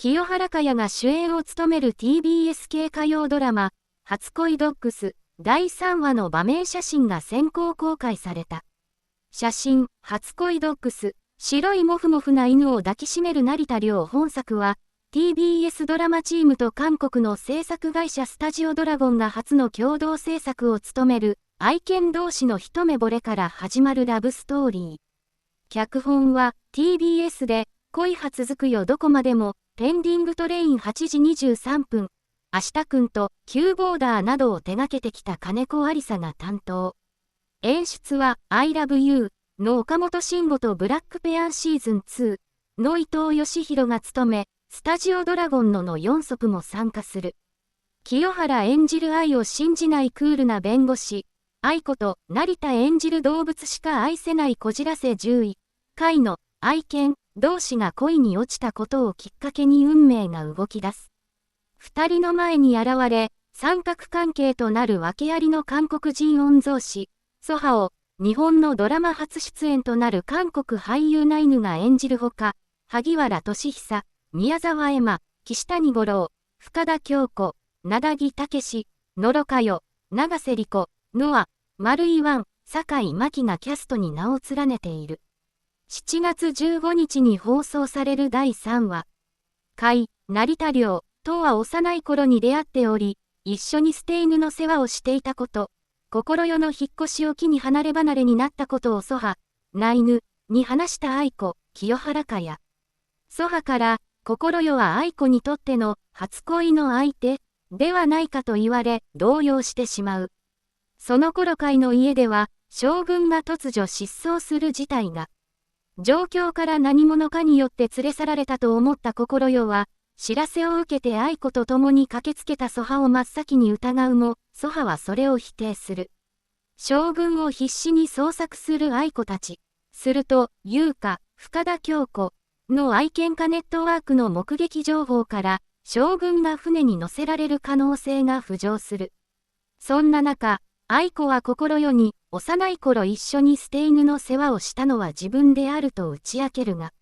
清原果耶が主演を務める TBS 系火曜ドラマ、初恋ドッグス第3話の場面写真が先行公開された。写真、初恋ドッグス、白いモフモフな犬を抱きしめる成田凌本作は、TBS ドラマチームと韓国の制作会社スタジオドラゴンが初の共同制作を務める、愛犬同士の一目惚れから始まるラブストーリー。脚本は TBS で恋は続くよどこまでもペンディングトレイン8時23分明日くんとキューボーダーなどを手掛けてきた金子ありさが担当。演出は I Love You の岡本慎吾とブラックペアンシーズン2の伊藤義弘が務め、スタジオドラゴンの4足も参加する。清原演じる愛を信じないクールな弁護士愛子と成田演じる動物しか愛せないこじらせ獣医飼の愛犬同士が恋に落ちたことをきっかけに運命が動き出す。二人の前に現れ三角関係となる訳ありの韓国人御曹司ソハを日本のドラマ初出演となる韓国俳優ナイヌが演じるほか、萩原俊久、宮沢エマ、岸谷五郎、深田恭子、名木武、野呂佳代、永瀬莉子、ノア、丸井ワン、酒井真紀がキャストに名を連ねている。7月15日に放送される第3話。成田凌とは幼い頃に出会っており、一緒に捨て犬の世話をしていたこと、心世の引っ越しを機に離れ離れになったことをソハ、ナイヌに話した愛子、清原果耶。ソハから、心世は愛子にとっての初恋の相手ではないかと言われ、動揺してしまう。その頃海の家では、将軍が突如失踪する事態が。状況から何者かによって連れ去られたと思った心世は、知らせを受けて愛子と共に駆けつけたソハを真っ先に疑うも、ソハはそれを否定する。将軍を必死に捜索する愛子たち。すると、優香、深田恭子の愛犬家ネットワークの目撃情報から、将軍が船に乗せられる可能性が浮上する。そんな中、愛子は心世に、幼い頃一緒に捨て犬の世話をしたのは自分であると打ち明けるが、